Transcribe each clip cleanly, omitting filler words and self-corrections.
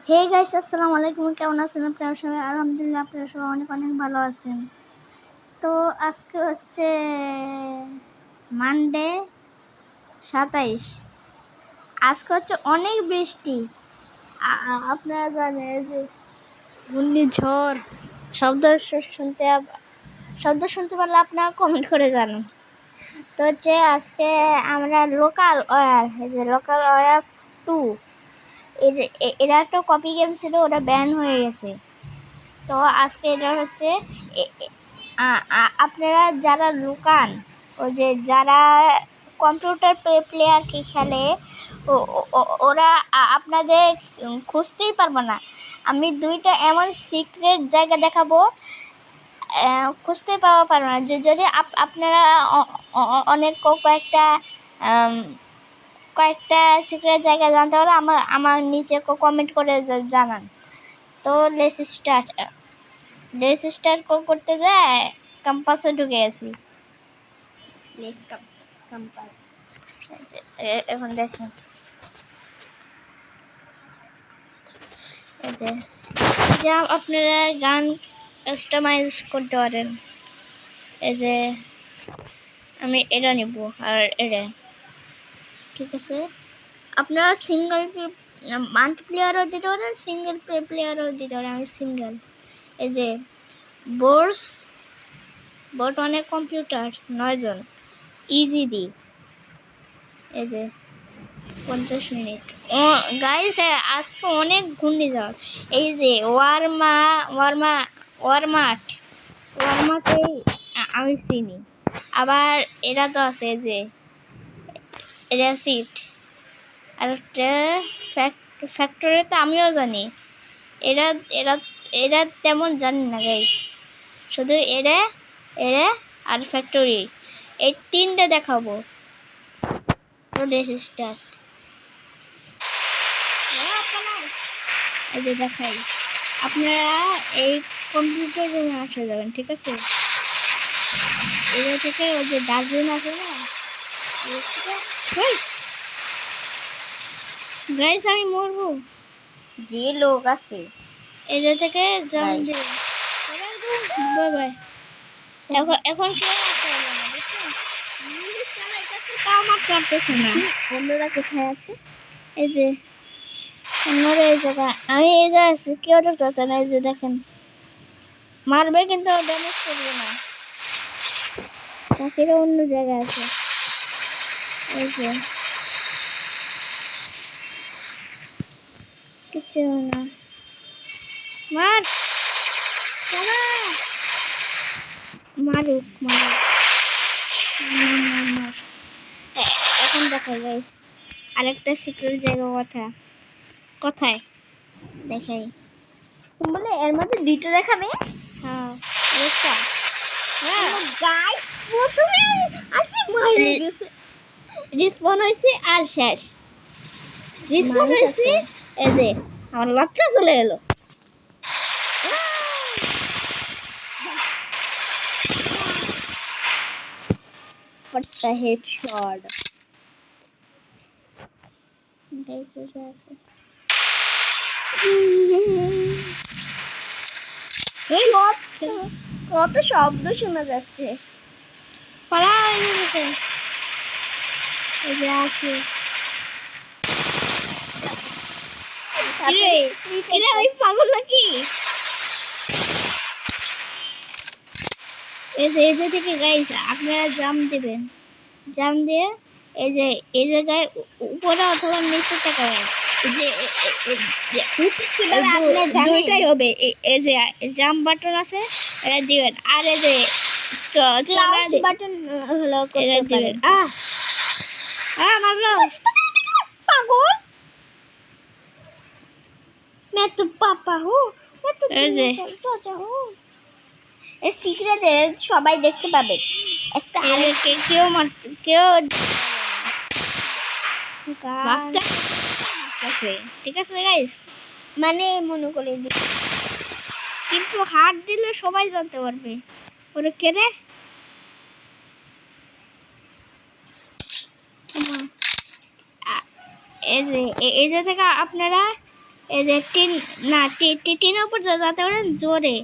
Hey guys, আসসালামু আলাইকুম। কেমন আছেন আপনারা সবাই? আলহামদুলিল্লাহ, আপনারা সবাই অনেক অনেক ভালো আছেন। তো আজকে হচ্ছে মানডে 27। আজকে হচ্ছে অনেক বৃষ্টি। আপনারা জানেন যে ঘূর্ণিঝড় শব্দ শুনতে শব্দ শুনতে পারলে আপনারা কমেন্ট করে জানান। তো হচ্ছে আজকে আমরা লোকাল ওয়ার, এই যে লোকাল ওয়ার 2, এরা একটা কপি গেম ছিল, ওটা ব্যান হয়ে গেছে। তো আজকে এটা হচ্ছে আপনারা যারা লুকান, ওই যে যারা কম্পিউটার প্লেয়ার কি খেলে, ওরা আপনাদের খুঁজতেই পারবো না। আমি দুইটা এমন সিক্রেট জায়গা দেখাবো, খুঁজতেই পারবো না। যদি আপনারা অনেক কয়েকটা সিক্রেট জায়গা জানতে হলে আমার নিচে কমেন্ট করে জানান। তো লেটস স্টার্ট করতে যায় ক্যাম্পাসে ঢুকে গেছি। ক্যাম্পাস এখন দেখেন, যা আপনারা গান কাস্টমাইজ করতে পারেন। এই যে আমি এটা নিব আর এটা, ঠিক আছে। আপনারা সিঙ্গেল মাল্টিপ্লেয়ারও দিতে পারেন, সিঙ্গেল প্লেয়ারও দিতে পারেন। আমি সিঙ্গেল। এই যে বোর্ড অনেক কম্পিউটার 9 জন ইজি দি। এই যে 50 মিনিট। গাইস, আজকে অনেক ঘূর্ণিঝড়। এই যে ওয়ারমার্ট আমি চিনি। আবার এরা তো আছে যে রেসিট, আর একটা ফ্যাক্টরি তো আমিও জানি। এরা এরা এরা তেমন জানি না গাইস, শুধু এরা আর ফ্যাক্টরি, এই তিনটে দেখাবো। তো স্টার্ট। এই যে দেখাই, আপনারা এই কম্পিউটার রুমে আসে যাবেন, ঠিক আছে। এটা থেকে ওই যে ডাস্টবিন আছে না, গাইস আমি মরবো। যে লোক আছে এটা থেকে জাম দিয়ে বাই বাই। এখন কেউ আসতে হবে না, বুঝছেন? আমার কাটতেছে না। অন্যরা কোথায় আছে? এই যে অন্যরা এই জায়গা, আমি এই জায়গায় আছি, কেউ ঢুকতে না। এই যে দেখেন, মারবে কিন্তু ড্যামেজ করবে না। বাকিরা অন্য জায়গায় আছে। এই যে কিচ্ছু না, মার মারুক মার। এখন দেখাই গাইস আরেকটা সিক্রেট জায়গা। কোথায় দেখাই বলে এর মধ্যে দুইটা দেখাবে। হ্যাঁ আরেকটা। হ্যাঁ গাইস, প্রথমে আসি মাইরে গেছে। রিসপন হয়েছে আর শেষ। রিসপন মানুষ হয়েছে, আছে। এই যে আমার লাটটা চলে এলো। একটা হেডশট। গাইস বসে আছে। কত শব্দ শোনা যাচ্ছে। পালা হয়ে গেছে। এই যে আছে কিরে ওই পাগল নাকি? এই যে থেকে গাইস আপনারা জাম দিবেন, জাম দিয়ে এই যে এই জায়গায় উপরে অথবা নিচে তাকাবেন। দুইটাই হবে। এই যে জাম বাটন আছে, এটা দিবেন। আর এই যে ক্লাউড বাটন হলো করতে পারেন। মারলো পাগল। मैं तो पापा हूँ, मैं तो এই যে राजा हूँ। এই সিক্রেটে সবাই দেখতে পাবে। একটা কেউ কেউ গান ঠিক আছে গাইস, মানে মনে করে কিন্তু হাত দিলে সবাই জানতে পারবে ওরে কে রে। এই যে থেকে আপনারা এই যে টিন, না টিনের উপর যাতে ওরা জোরে।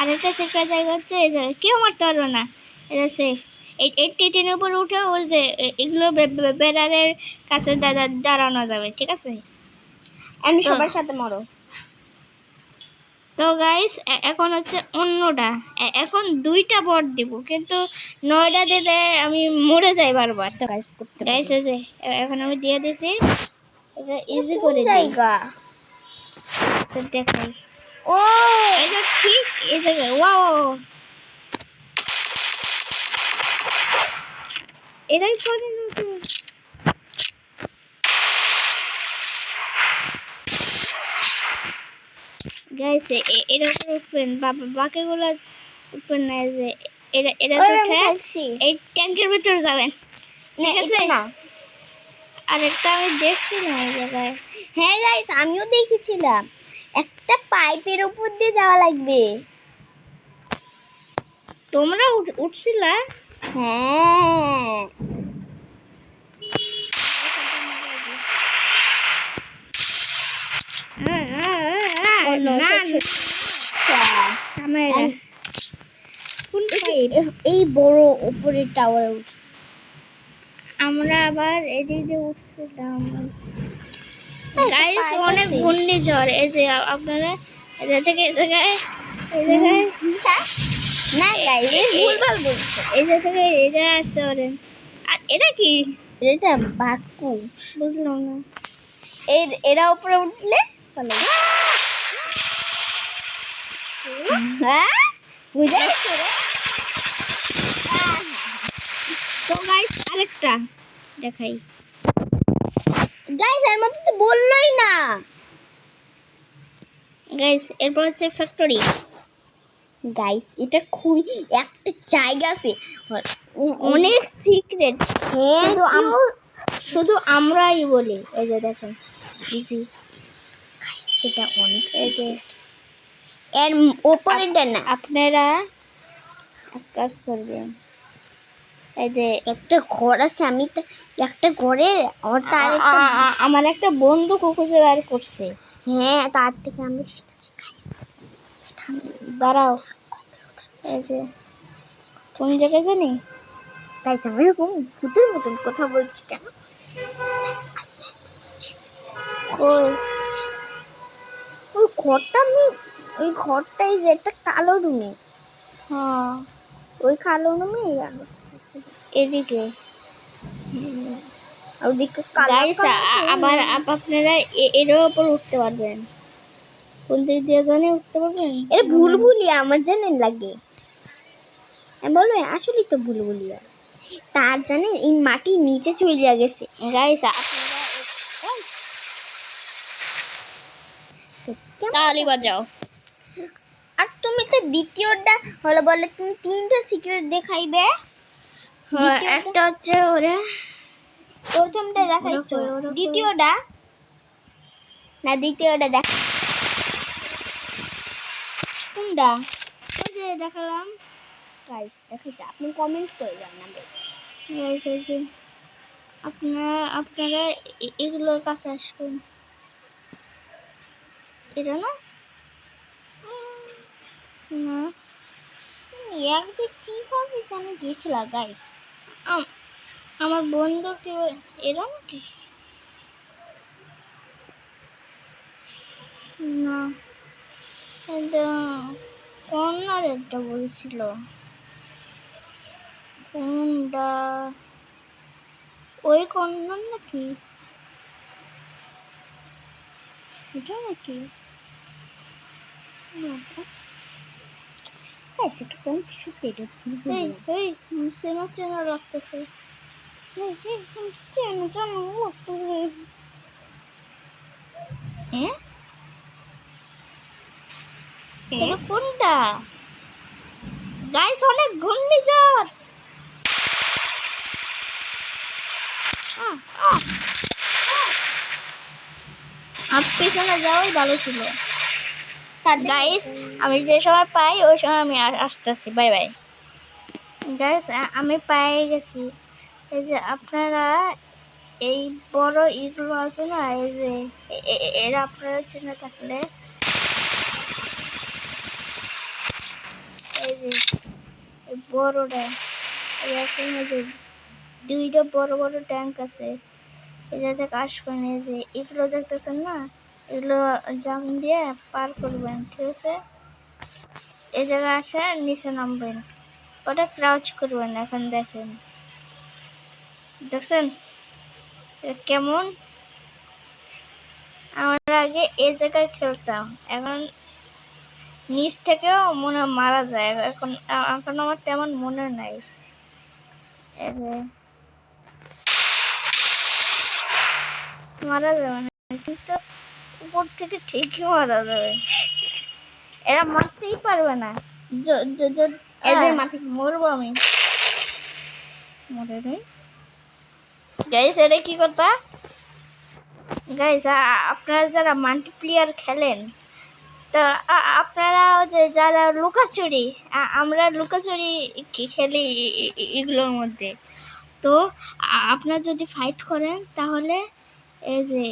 আরেকটা সেফের জায়গা হচ্ছে এই যে কেউ মারতে পারবে না, এটা সেফ। এই টিনের উপর উঠে ওই যে এগুলো বেড়ারের কাছে দাঁড়ানো যাবে, ঠিক আছে? আমি তো- সবার সাথে মরো। তো গাইস এখন হচ্ছে অন্যটা, এখন 2টা বট দিব, কিন্তু 9টা দিলে আমি মরে যাই বারবার। তো গাইস করতে গাইস পারি। এই যে এখন আমি দিয়ে দিছি, এটা ইজি কোন করে দিই। জায়গা? তো দেখাই, ও এটা ঠিক এই জায়গায়। ওয়াও, এটাই করে নাকি? গাইস এর উপরে উঠবেন, বাকিগুলো উঠবেন না। এই যে এটা ওই আমি উঠে খাইছি। এই ট্যাঙ্কের ভিতরে যাবেন, না ঠিক আছে? এটা না। আরেকটা আমি দেখছি না এই জায়গায়। হ্যাঁ গাইস আমিও দেখেছিলাম, একটা পাইপের উপর দিয়ে যাওয়া লাগবে। তোমরা উঠছিলা? হ্যাঁ ও নো না, ক্যামেরা কোন পাইপ? এই বড় উপরের টাওয়ারে উঠছে। আমরা আবার এদিকে উঠছিলাম। এই তো গাইস পাইপ অনেক আছে। ঘূর্ণিঝড়, এই যে আপনারা এটা থেকে এই জায়গায়, এই জায়গায়, না গাইস ভুলভাল বলছো। এই জায়গা থেকে এই জায়গায় আসতে পারেন। আর এটা কি এটা বাক্কু। বুঝলাম না। এরা উপরে উঠলে চলে। হ্যাঁ বুঝে গেছো রে? তো গাইস আরেকটা দেখাই। গাইস এর মধ্যে তো বললোই না। গাইস এরপর হচ্ছে ফ্যাক্টরি। গাইস এটা খুবই একটা জায়গা আছে অনেক সিক্রেট, হ্যাঁ শুধু আমরাই বলি। এই যে দেখেন, ইজি। গাইস এটা অনেক এই যে সিক্রেট। এর ওপরেরটা না। আপনারা এক কাজ করবেন, এই যে একটা ঘর আছে, আমি তো একটা ঘরে ওটা আরেকটা। আমার একটা বন্ধু খুঁজে বার করছে। হ্যাঁ তার থেকে আমি শিখেছি গাইস। দাঁড়াও, এই যে কোন জায়গায় জানি। গাইস আমি এরকম ভূতের মতন কথা বলছি কেন? ওই ওই ঘরটা আমি, ওই ঘরটাই যে একটা কালো রুমে, হ্যাঁ ওই কালো রুমে এদিকে। ওদিকে কালো গাইস আবার আপনারা এর উপর উঠতে পারবেন। কোন দিক দিয়ে জানি উঠতে পারবেন? এটা ভুলভুলিয়া আমার জানেন লাগে। আমি বলবো আসলেই তো ভুলভুলিয়া। তার জানেন এই মাটির নিচে চলে গেছে। গাইস তালি বাজাও। আর তুমি তো দ্বিতীয়টা হলো বলে তুমি 3টা সিক্রেট দেখাইবে। একটা হচ্ছে ওরা প্রথমটা দেখাইছো, ওরা দ্বিতীয়টা না, দ্বিতীয়টা দেখ কোনটা? ওই যে দেখালাম। গাইস দেখাইছে, আপনি কমেন্ট করে জানাবেন। গাইস এই যে আপনারা এগুলোর কাছে আসবেন। এটা না, না এক যে কিভাবে জানি গেছিল গাইস। আমার বন্ধু কি এরা নাকি? না, এটা কর্নার একটা বলছিল। কোনটা? ওই কর্নার নাকি? এটা নাকি? গাইস এটা কোন কিছু পেরে এই এই চেনা চেনা লাগতেছে। চেন চেন লাগতেছে। হ্যাঁ, এটা কোনটা? গাইস অনেক ঘূর্ণিঝড়। পেছনে যাওয়াই ভালো ছিল। গাইস আমি যে সময় পাই ওই সময় আমি আসতেছি। বাই বাই গাইস, আমি পেয়ে গেছি। এই যে আপনারা এই বড় ইটগুলো আছে না, এই যে এরা আপনারা চিনে থাকলে, এই যে এই বড়টা, এই আছে না যে দুইটা বড় বড় ট্যাঙ্ক আছে, এটা থেকে আসবেন। এই যে এগুলো দেখতেছেন না, এগুলো জাম দিয়ে পার করবেন, ঠিক আছে? এই জায়গায় আসে নিচে নামবেন, ওটা ক্রাউচ করবেন। এখন দেখেন, দেখছেন কেমন? আমরা আগে এই জায়গায় খেলতাম, এখন নিচ থেকেও মনে হয় মারা যায়। এখন এখন আমার তেমন মনে নাই। মারা যাবে না, কিন্তু উপর থেকে ঠিকই মারা যাবে। এরা মারতেই পারবে না। এদের মাথায় মরবো আমি, মরে নেই। গাইস, এটা কি কথা? গাইস, আপনারা যারা মাল্টিপ্লেয়ার খেলেন, তো আপনারা যে যারা লুকাচুরি, আমরা লুকাচুরি খেলি এগুলোর মধ্যে, তো আপনারা যদি ফাইট করেন তাহলে এই যে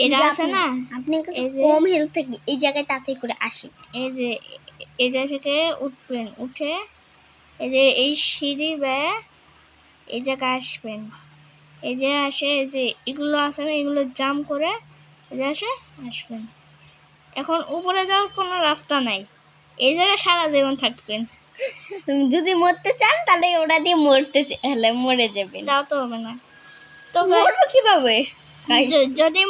এরা আছে না, আপনার কাছে এই যে কম হেলথ থেকে এই জায়গায় তাড়াতাড়ি করে আসে। এই যে এই জায়গা থেকে উঠবেন, উঠে এই যে এই সিঁড়ি বেয়ে এই জায়গায় আসবেন। এই যে আসে, এই যে এগুলো আছে না, এগুলো জাম করে এই যে আসবেন। এখন উপরে যাওয়ার কোনো রাস্তা নাই, এই জায়গায় সারা জীবন থাকবেন। যদি মরতে চান তাহলে ওটা দিয়ে মরে যাবেন। তাও তো হবে না। তো মরবো কিভাবে? যদি